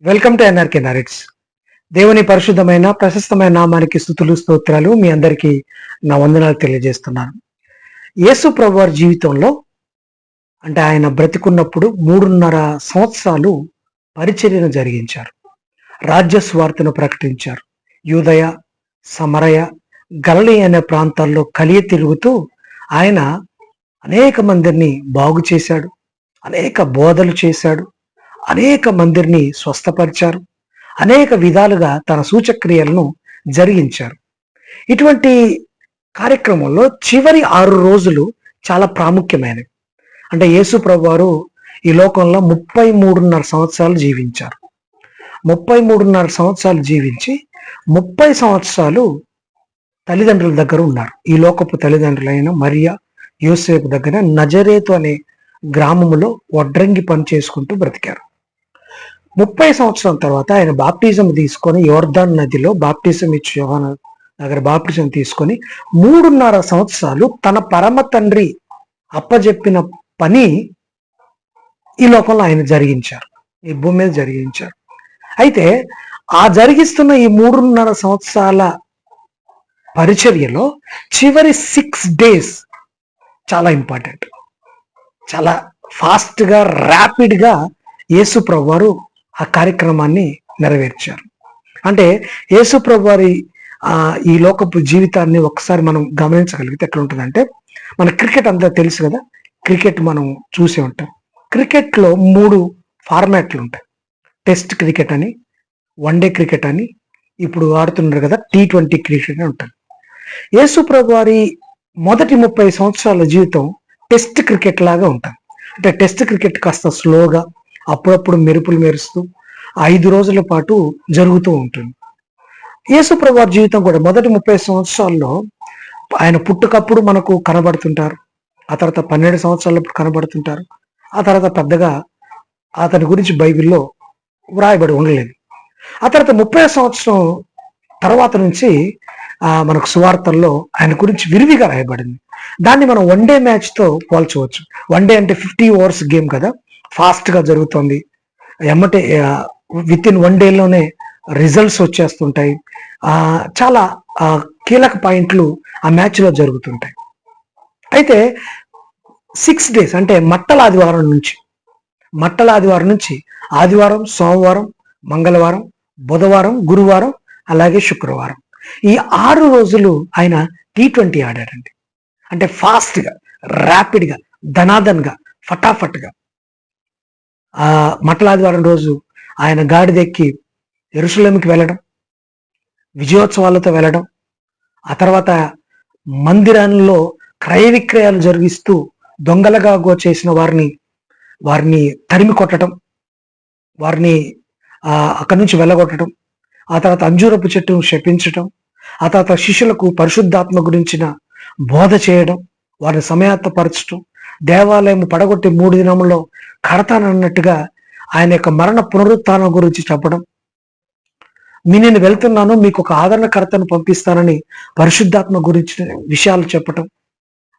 Welcome to NRK నారెట్స్. దేవుని పరిశుద్ధమైన ప్రశస్తమైన నామానికి స్తుతులు స్తోత్రాలు. మీ అందరికీ నా వందనాలు తెలియజేస్తున్నాను. యేసు ప్రభువారి జీవితంలో అంటే ఆయన బ్రతికున్నప్పుడు 3.5 సంవత్సరాలు పరిచర్యను జరిగించారు. రాజ్య స్వార్థను ప్రకటించారు. యూదయ, సమరయ, గలిలయ అనే ప్రాంతాల్లో కలియ తిరుగుతూ ఆయన అనేక మందిని బాగు చేశాడు. అనేక బోధలు చేశాడు. అనేక మందిని స్వస్థపరిచారు. అనేక విధాలుగా తన సూచక్రియలను జరిగించారు. ఇటువంటి కార్యక్రమంలో చివరి 6 రోజులు చాలా ప్రాముఖ్యమైనవి. అంటే యేసు ప్రభువారు ఈ లోకంలో 33.5 సంవత్సరాలు జీవించారు. 33.5 సంవత్సరాలు జీవించి 30 సంవత్సరాలు తల్లిదండ్రుల దగ్గర ఉన్నారు. ఈ లోకపు తల్లిదండ్రులైన మరియా, యోసేపు దగ్గర నజరేతు అనే గ్రామములో వడ్రంగి పని చేసుకుంటూ బ్రతికారు. 30 సంవత్సరాల తర్వాత ఆయన బాప్టిజం తీసుకొని యోర్దాన్ నదిలో బాప్టిజం ఇచ్చి యోహాను దగ్గర బాప్టిజం తీసుకొని 3.5 సంవత్సరాలు తన పరమ తండ్రి అప్పజెప్పిన పని ఈ లోకంలో ఆయన జరిగించారు. ఈ భూమి మీద జరిగించారు. అయితే ఆ జరిగిస్తున్న ఈ 3.5 సంవత్సరాల పరిచర్యలో చివరి 6 days చాలా ఇంపార్టెంట్. చాలా ఫాస్ట్గా, ర్యాపిడ్గా యేసు ప్రభువారు ఆ కార్యక్రమాన్ని నెరవేర్చారు. అంటే యేసు ప్రభువారి ఈ లోకపు జీవితాన్ని ఒకసారి మనం గమనించగలిగితే ఎట్లా ఉంటుందంటే, మన క్రికెట్ అంతా తెలుసు కదా, క్రికెట్ మనం చూసే ఉంటాం. క్రికెట్లో 3 ఫార్మాట్లు ఉంటాయి. టెస్ట్ క్రికెట్ అని, వన్డే క్రికెట్ అని, ఇప్పుడు ఆడుతున్నారు కదా T20 క్రికెట్ అని ఉంటుంది. యేసు ప్రభువారి మొదటి 30 సంవత్సరాల జీవితం టెస్ట్ క్రికెట్ లాగా ఉంటుంది. అంటే టెస్ట్ క్రికెట్ కాస్త స్లోగా, అప్పుడప్పుడు మెరుపులు మెరుస్తూ 5 రోజుల పాటు జరుగుతూ ఉంటుంది. యేసు ప్రభువారి జీవితం కూడా మొదటి 30 సంవత్సరాల్లో ఆయన పుట్టుకప్పుడు మనకు కనబడుతుంటారు. ఆ తర్వాత 12 సంవత్సరాలప్పుడు కనబడుతుంటారు. ఆ తర్వాత పెద్దగా అతని గురించి బైబిల్లో వ్రాయబడి ఉండలేదు. ఆ తర్వాత 30 సంవత్సరం తర్వాత నుంచి మనకు సువార్తల్లో ఆయన గురించి విరివిగా రాయబడింది. దాన్ని మనం వన్డే మ్యాచ్తో పోల్చవచ్చు. వన్డే అంటే 50 ఓవర్స్ గేమ్ కదా, ఫాస్ట్గా జరుగుతుంది. ఎమ్మటే విత్ ఇన్ 1 డేలోనే రిజల్ట్స్ వచ్చేస్తుంటాయి. చాలా కీలక పాయింట్లు ఆ మ్యాచ్లో జరుగుతుంటాయి. అయితే 6 days అంటే మట్టల ఆదివారం నుంచి ఆదివారం, సోమవారం, మంగళవారం, బుధవారం, గురువారం, అలాగే శుక్రవారం, ఈ 6 రోజులు ఆయన T20 ఆడాడండి. అంటే ఫాస్ట్గా, ర్యాపిడ్గా, ధనాధన్గా, ఫటాఫట్గా. మట్టల ఆదివారం రోజు ఆయన గాడిదెక్కి యెరూషలేముకి వెళ్ళడం, విజయోత్సవాలతో వెళ్ళడం, ఆ తర్వాత మందిరంలో క్రయ విక్రయాలు జరిగిస్తూ దొంగలుగా చేసిన వారిని తరిమి కొట్టడం, వారిని అక్కడి నుంచి వెళ్ళగొట్టడం, ఆ తర్వాత అంజూరపు చెట్టును శపించడం, ఆ తర్వాత శిష్యులకు పరిశుద్ధాత్మ గురించిన బోధ చేయడం, వారిని సమయాత్తపరచడం, దేవాలయం పడగొట్టి 3 దినముల్లో కడతానన్నట్టుగా ఆయన యొక్క మరణ పునరుత్థానం గురించి చెప్పడం, నేను వెళ్తున్నాను, మీకు ఒక ఆదరణకర్తను పంపిస్తానని పరిశుద్ధాత్మ గురించి విషయాలు చెప్పటం,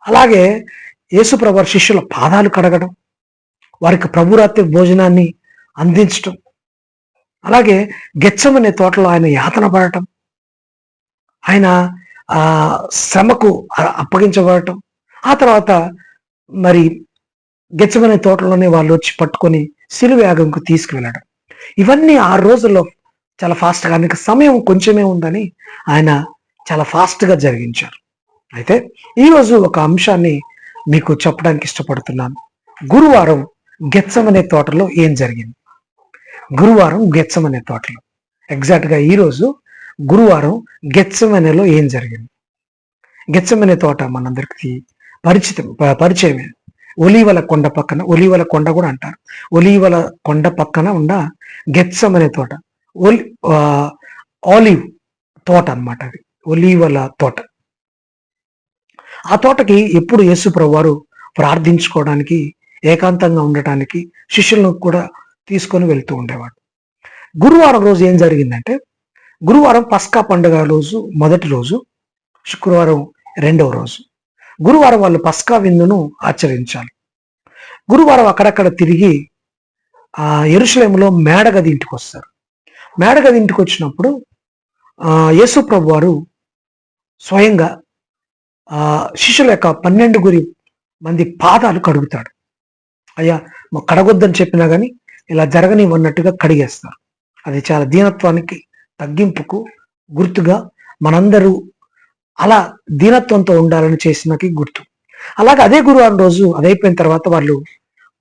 అలాగే యేసుప్రభు శిష్యుల పాదాలు కడగడం, వారికి ప్రభురాత్రి భోజనాన్ని అందించటం, అలాగే గెత్సెమనే తోటలో ఆయన యాతన పడటం, ఆయన శ్రమకు అప్పగించబడటం, ఆ తర్వాత మరి గెత్సెమనే తోటలోనే వాళ్ళు వచ్చి పట్టుకొని సిలువ యాగంకు తీసుకువెళ్ళడం. ఇవన్నీ 6 రోజుల్లో చాలా ఫాస్ట్గా, ఆయనకు సమయం కొంచెమే ఉందని ఆయన చాలా ఫాస్ట్గా జరిగించారు. అయితే ఈరోజు ఒక అంశాన్ని మీకు చెప్పడానికి ఇష్టపడుతున్నాను. గురువారం గెత్సెమనే తోటలో ఏం జరిగింది? గురువారం గెత్సెమనే తోటలో, ఎగ్జాక్ట్గా ఈరోజు గురువారం గెత్సెమనేలో ఏం జరిగింది? గెత్సెమనే తోట మనందరికీ పరిచయమే. ఒలీవల కొండ పక్కన, ఒలీవల కొండ కూడా అంటారు, ఒలీవల కొండ పక్కన ఉన్న గెత్సెమనే తోట, ఆలివ్ తోట అన్నమాట. అది ఒలీవల తోట. ఆ తోటకి ఎప్పుడు యేసు ప్రభువారు ప్రార్థించుకోవడానికి, ఏకాంతంగా ఉండటానికి శిష్యులను కూడా తీసుకొని వెళ్తూ ఉండేవాడు. గురువారం రోజు ఏం జరిగిందంటే, గురువారం పస్కా పండుగ రోజు మొదటి రోజు, శుక్రవారం 2వ రోజు. గురువారం వాళ్ళు పస్కా విందును ఆచరించాలి. గురువారం అక్కడక్కడ తిరిగి యెరూషలేములో మేడగది ఇంటికి వస్తారు. మేడగది ఇంటికి వచ్చినప్పుడు యేసు ప్రభు వారు స్వయంగా శిష్యుల యొక్క 12 మంది పాదాలు కడుగుతాడు. అయ్యా కడగొద్దని చెప్పినా కానీ ఇలా జరగనివన్నట్టుగా కడిగేస్తారు. అది చాలా దీనత్వానికి, తగ్గింపుకు గుర్తుగా మనందరూ అలా దీనత్వంతో ఉండాలని చేసినకి గుర్తు. అలాగే అదే గురువారం రోజు అదైపోయిన తర్వాత వాళ్ళు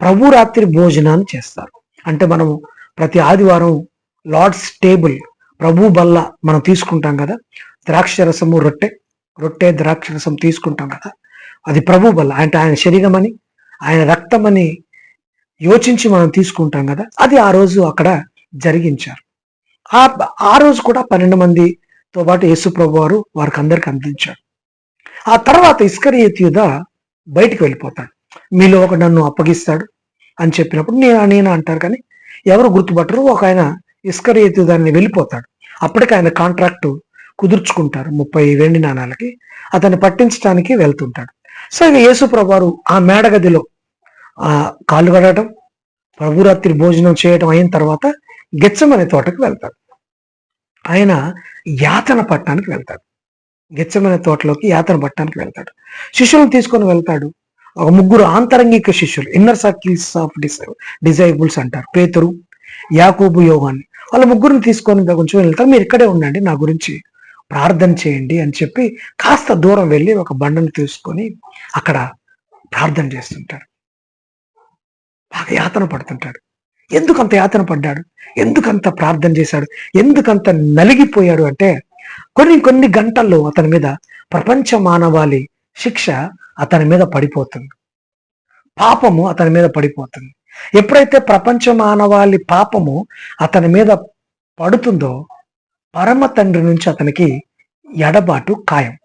ప్రభు రాత్రి భోజనాన్ని చేస్తారు. అంటే మనము ప్రతి ఆదివారం లార్డ్స్ టేబుల్, ప్రభు బల్ల మనం తీసుకుంటాం కదా, ద్రాక్షరసము రొట్టె ద్రాక్షరసం తీసుకుంటాం కదా, అది ప్రభు బల్ల. అంటే ఆయన శరీరం అని, ఆయన రక్తం అని యోచించి మనం తీసుకుంటాం కదా, అది ఆ రోజు అక్కడ జరిగించారు. ఆ రోజు కూడా 12 మందితో పాటు యేసు ప్రభు వారు వారికి అందరికి అందించాడు. ఆ తర్వాత ఇస్కరియోతు యూదా బయటికి వెళ్ళిపోతాడు. మీలో ఒక నన్ను అప్పగిస్తాడు అని చెప్పినప్పుడు నేను అంటారు, కానీ ఎవరు గుర్తుపట్టరు. ఒక ఆయన ఇస్కరియోతు యూదాని వెళ్ళిపోతాడు. అప్పటికి ఆయన కాంట్రాక్టు కుదుర్చుకుంటారు 30 వెండి నాణాలకి. అతన్ని పట్టించడానికి వెళ్తుంటాడు. సో ఇక యేసు ప్రభు వారు ఆ మేడగదిలో కాళ్ళు కడగటం, ప్రభురాత్రి భోజనం చేయటం అయిన తర్వాత గెత్సెమనే తోటకు వెళ్తాడు. ఆయన యాతన పట్టడానికి వెళ్తాడు. గెత్సెమనే తోటలోకి యాతన పట్టడానికి వెళ్తాడు. శిష్యులను తీసుకొని వెళ్తాడు. ఒక 3 ఆంతరంగిక శిష్యులు, ఇన్నర్ సర్కిల్స్ ఆఫ్ డిసైబుల్స్ అంటారు, పేతురు, యాకోబు, యోహాన్ని. వాళ్ళ 3 తీసుకొని కొంచెం వెళ్తారు. మీరు ఇక్కడే ఉండండి, నా గురించి ప్రార్థన చేయండి అని చెప్పి కాస్త దూరం వెళ్ళి ఒక బండను తీసుకొని అక్కడ ప్రార్థన చేస్తుంటాడు. బాగా యాతన పడుతుంటాడు. ఎందుకంత యాతన పడ్డాడు? ఎందుకంత ప్రార్థన చేశాడు? ఎందుకంత నలిగిపోయాడు అంటే కొన్ని గంటల్లో అతని మీద ప్రపంచ మానవాళి శిక్ష అతని మీద పడిపోతుంది. పాపము అతని మీద పడిపోతుంది. ఎప్పుడైతే ప్రపంచ మానవాళి పాపము అతని మీద పడుతుందో పరమ తండ్రి నుంచి అతనికి ఎడబాటు ఖాయం.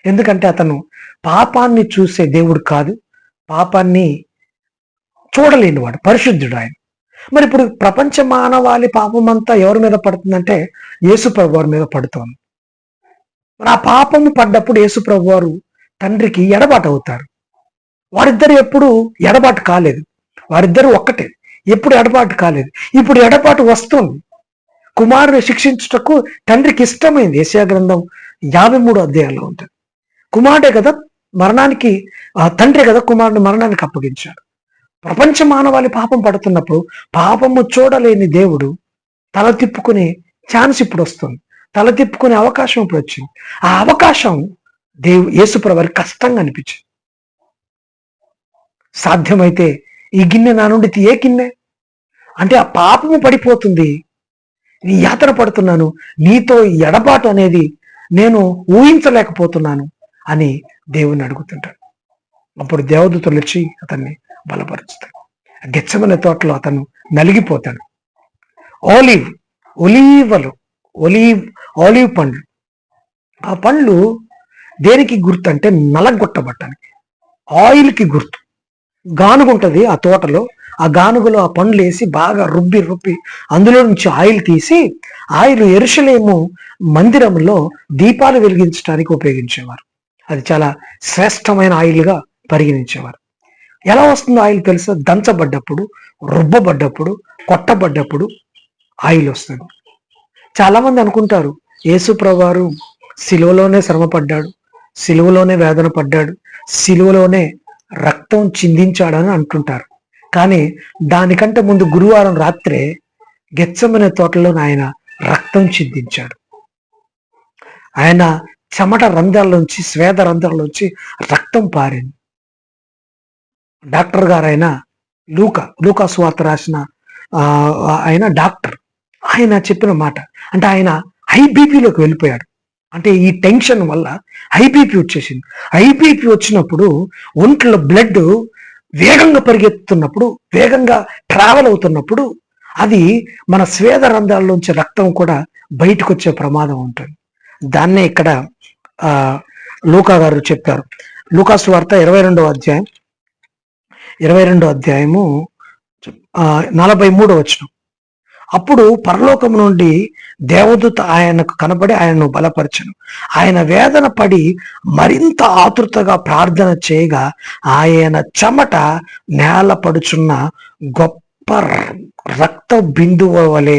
ఎందుకంటే అతను పాపాన్ని చూసే దేవుడు కాదు, పాపాన్ని చూడలేనివాడు, పరిశుద్ధుడు ఆయన. మరి ఇప్పుడు ప్రపంచ మానవాళి పాపం అంతా ఎవరి మీద పడుతుందంటే యేసు ప్రభు వారి మీద పడుతోంది. మరి ఆ పాపము పడ్డప్పుడు యేసు ప్రభు వారు తండ్రికి ఎడబాటు అవుతారు. వారిద్దరు ఎప్పుడు ఎడబాటు కాలేదు, వారిద్దరు ఒక్కటే, ఎప్పుడు ఎడబాటు కాలేదు. ఇప్పుడు ఎడబాటు వస్తుంది. కుమారుని శిక్షించుటకు తండ్రికి ఇష్టమైంది. యెషయా గ్రంథం 53వ అధ్యాయంలో ఉంటుంది. కుమారుడే కదా మరణానికి, తండ్రి కదా కుమారుని మరణానికి అప్పగించాడు. ప్రపంచ మానవాళి పాపం పడుతున్నప్పుడు పాపము చూడలేని దేవుడు తల తిప్పుకునే ఛాన్స్ ఇప్పుడు వస్తుంది, తల తిప్పుకునే అవకాశం ఇప్పుడు వచ్చింది. ఆ అవకాశం యేసుప్రభు వారికి కష్టంగా అనిపించింది. సాధ్యమైతే ఈ గిన్నె నా నుండి ఏ గిన్నె అంటే ఆ పాపము పడిపోతుంది, నీ యాతన పడుతున్నాను, నీతో ఎడబాటు అనేది నేను ఊహించలేకపోతున్నాను అని దేవుణ్ణి అడుగుతుంటాడు. అప్పుడు దేవదూతలు వచ్చి అతన్ని బలపరుస్తాడు. గెత్సెమనే తోటలో అతను నలిగిపోతాడు. ఆలివ్ పండ్లు, ఆ పండ్లు దేనికి గుర్తు అంటే నలగొట్టబట్టడానికి, ఆయిల్కి గుర్తు. గానుగు ఉంటుంది ఆ తోటలో, ఆ గానుగులో ఆ పండ్లు వేసి బాగా రుబ్బి అందులో నుంచి ఆయిల్ తీసి, ఆయిల్ యెరూషలేము మందిరంలో దీపాలు వెలిగించడానికి ఉపయోగించేవారు. అది చాలా శ్రేష్టమైన ఆయిల్గా పరిగణించేవారు. ఎలా వస్తుందో ఆయిల్ తెలుసా? దంచబడ్డప్పుడు, రుబ్బబడ్డప్పుడు, కొట్టబడ్డప్పుడు ఆయిల్ వస్తుంది. చాలా మంది అనుకుంటారు యేసు ప్రభు వారు సిలువలోనే శ్రమ పడ్డాడు, సిలువలోనే వేదన పడ్డాడు, సిలువలోనే రక్తం చిందించాడని అంటుంటారు. కానీ దానికంటే ముందు గురువారం రాత్రే గెత్సెమనే తోటలో ఆయన రక్తం చిందించాడు. ఆయన చెమట రంధ్రాల్లోంచి, స్వేద రంధ్రాల్లోంచి రక్తం పారింది. డాక్టర్ గారు ఆయన లూకా సువార్త రాసిన ఆయన డాక్టర్, ఆయన చెప్పిన మాట అంటే ఆయన హై బీపీలోకి వెళ్ళిపోయాడు. అంటే ఈ టెన్షన్ వల్ల హై బీపీ వచ్చేసింది. హై బీపీ వచ్చినప్పుడు ఒంట్లో బ్లడ్ వేగంగా పరిగెత్తుతున్నప్పుడు, వేగంగా ట్రావెల్ అవుతున్నప్పుడు అది మన స్వేద రంధ్రాల్లోంచి రక్తం కూడా బయటకు వచ్చే ప్రమాదం ఉంటుంది. దాన్నే ఇక్కడ లూకా గారు చెప్పారు. లూకా సువార్త 22వ అధ్యాయము 43వ వచనం. అప్పుడు పరలోకం నుండి దేవదూత ఆయనకు కనబడి ఆయనను బలపరచను. ఆయన వేదన పడి మరింత ఆతృతగా ప్రార్థన చేయగా ఆయన చెమట నేల పడుచున్న గొప్ప గొప్ప రక్త బిందువు వలె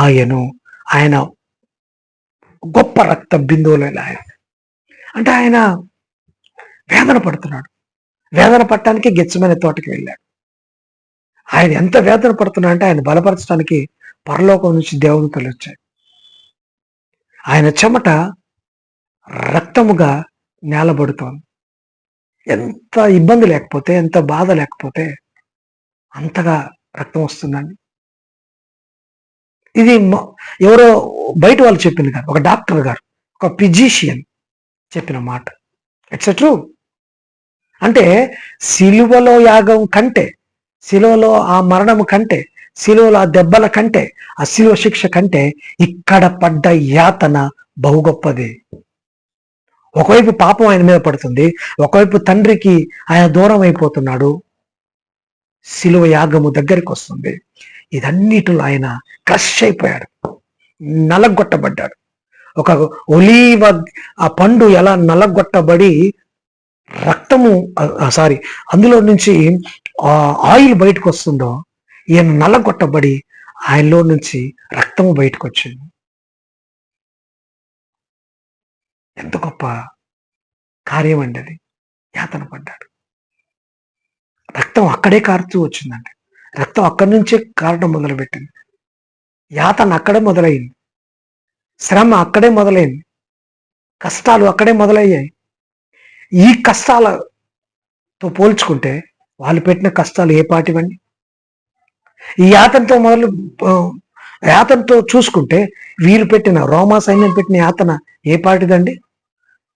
ఆయన గొప్ప రక్త బిందువులు ఆయన అంటే ఆయన వేదన పడుతున్నాడు. వేదన పట్టడానికి గెత్సెమనే తోటకి వెళ్ళాడు. ఆయన ఎంత వేదన పడుతున్నా అంటే ఆయన బలపరచడానికి పరలోకం నుంచి దేవదూతలు వచ్చాయి. ఆయన చెమట రక్తముగా నేలబడుతోంది. ఎంత ఇబ్బంది లేకపోతే, ఎంత బాధ లేకపోతే అంతగా రక్తం వస్తుందండి. ఇది ఎవరో బయట వాళ్ళు చెప్పింది కాదు, ఒక డాక్టర్ గారు, ఒక ఫిజిషియన్ చెప్పిన మాట. It's true. అంటే సిలువలో యాగం కంటే, సిలువలో ఆ మరణం కంటే, సిలువలో ఆ దెబ్బల కంటే, ఆ సిలువ శిక్ష కంటే ఇక్కడ పడ్డ యాతన బహు గొప్పది. ఒకవైపు పాపం ఆయన మీద పడుతుంది, ఒకవైపు తండ్రికి ఆయన దూరం అయిపోతున్నాడు, సిలువ యాగము దగ్గరికి వస్తుంది. ఇదన్నిటిలో ఆయన క్రష్ అయిపోయాడు, నలగొట్టబడ్డాడు. ఒక ఒలీవ ఆ పండు ఎలా నలగొట్టబడి రక్తము అందులో నుంచి ఆయిల్ బయటకు వస్తుందో, ఈయన నలగొట్టబడి ఆయనలో నుంచి రక్తము బయటకు వచ్చింది. ఎంత గొప్ప కార్యం అండి అది. యాతన పడ్డాడు. రక్తం అక్కడే కారుతూ వచ్చిందండి. రక్తం అక్కడి నుంచే కారడం మొదలుపెట్టింది. యాతన అక్కడే మొదలైంది, శ్రమ అక్కడే మొదలైంది, కష్టాలు అక్కడే మొదలయ్యాయి. ఈ కష్టాలతో పోల్చుకుంటే వాళ్ళు పెట్టిన కష్టాలు ఏ పాటివండి? ఈ యాతనతో చూసుకుంటే వీరు పెట్టిన, రోమా సైన్యం పెట్టిన యాతన ఏ పాటిదండి?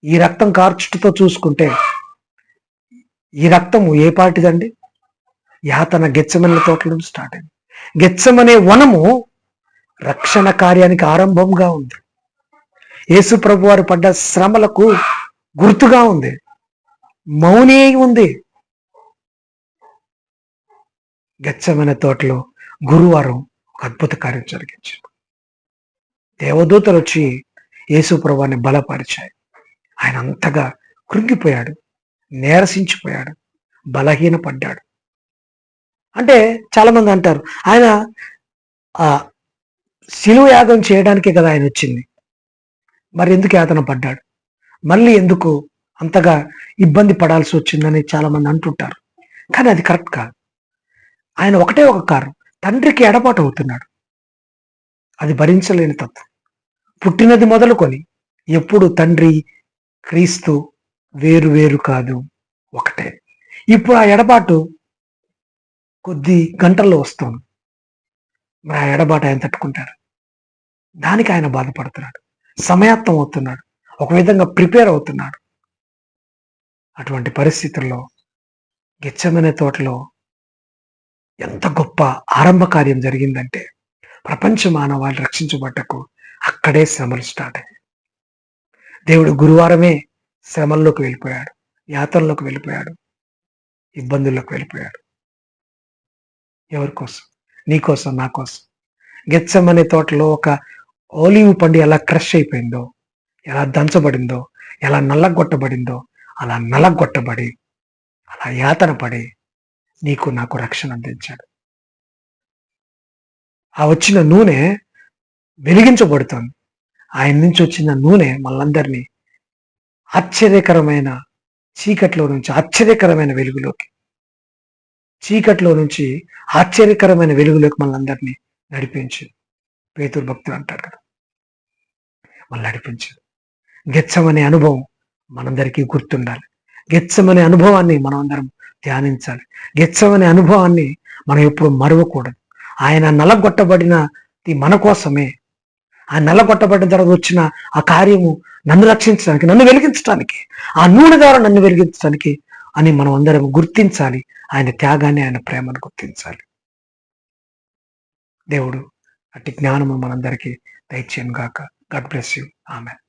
ఈ రక్తం కార్చుటతో చూసుకుంటే ఈ రక్తము ఏ పాటిదండి? యాతన గెత్సెమనే తోటలో స్టార్ట్ అయింది. గెత్సెమనే వనము రక్షణ కార్యానికి ఆరంభంగా ఉంది. యేసు ప్రభు వారు పడ్డ శ్రమలకు గుర్తుగా ఉంది. మౌని ఉంది. గెత్సెమనే తోటలో గురువారం ఒక అద్భుత కార్యం జరిగించారు. దేవదూతలు వచ్చి యేసు ప్రభువాన్ని బలపరిచాయి. ఆయన అంతగా కృంగిపోయాడు, నీరసించిపోయాడు, బలహీనపడ్డాడు. అంటే చాలా మంది అంటారు, ఆయన శిలువ యాగం చేయడానికే కదా ఆయన వచ్చింది, మరి ఎందుకు యాతన పడ్డాడు, మళ్ళీ ఎందుకు అంతగా ఇబ్బంది పడాల్సి వచ్చిందని చాలా మంది అంటుంటారు. కానీ అది కరెక్ట్ కాదు. ఆయన ఒకటే ఒక కారణం, తండ్రికి ఎడబాటు అవుతున్నాడు. అది భరించలేని తత్వం. పుట్టినది మొదలుకొని ఎప్పుడు తండ్రి క్రీస్తు వేరు వేరు కాదు, ఒకటే. ఇప్పుడు ఆ ఎడబాటు కొద్ది గంటల్లో వస్తుంది. మరి ఆ ఎడబాటు ఆయన తట్టుకుంటారు. దానికి ఆయన బాధపడుతున్నాడు, సమయాత్తం అవుతున్నాడు, ఒక విధంగా ప్రిపేర్ అవుతున్నాడు. అటువంటి పరిస్థితుల్లో గెత్సెమనే తోటలో ఎంత గొప్ప ఆరంభ కార్యం జరిగిందంటే, ప్రపంచ మానవాళి రక్షించబడ్డకు అక్కడే శ్రమలు స్టార్ట్ అయ్యాయి. దేవుడు గురువారమే శ్రమల్లోకి వెళ్ళిపోయాడు, యాతనలోకి వెళ్ళిపోయాడు, ఇబ్బందుల్లోకి వెళ్ళిపోయాడు. ఎవరి కోసం? నీ కోసం, నా కోసం. గెత్సెమనే తోటలో ఒక ఓలివ్ పండు ఎలా క్రష్ అయిపోయిందో, ఎలా దంచబడిందో, ఎలా నల్లగొట్టబడిందో, అలా నల్లగొట్టబడి, అలా యాతన పడి నీకు నాకు రక్షణ అందించాడు. ఆ వచ్చిన నూనె వెలిగించబడుతుంది. ఆయన నుంచి వచ్చిన నూనె మనందరినీ ఆశ్చర్యకరమైన చీకట్లో నుంచి ఆశ్చర్యకరమైన వెలుగులోకి, చీకట్లో నుంచి ఆశ్చర్యకరమైన వెలుగులోకి మనందరినీ నడిపించింది. పేతురు భక్తుడు అంటాడు కదా, మళ్ళీ నడిపించింది. గెత్సెమనే అనుభవం మనందరికీ గుర్తుండాలి. గెత్సెమనే అనుభవాన్ని మనం అందరం ధ్యానించాలి. గెత్సెమనే అనుభవాన్ని మనం ఎప్పుడు మరువకూడదు. ఆయన నలగొట్టబడినది మన కోసమే. ఆయన నల్లగొట్టబడిన తర్వాత వచ్చిన ఆ కార్యము నన్ను రక్షించడానికి, నన్ను వెలిగించడానికి, ఆ నూనె ద్వారా నన్ను వెలిగించడానికి అని మనం అందరం గుర్తించాలి. ఆయన త్యాగాన్ని, ఆయన ప్రేమను గుర్తించాలి. దేవుడు అట్టి జ్ఞానము మనందరికీ దయచేయను గాక. God bless you. ఆమెన్.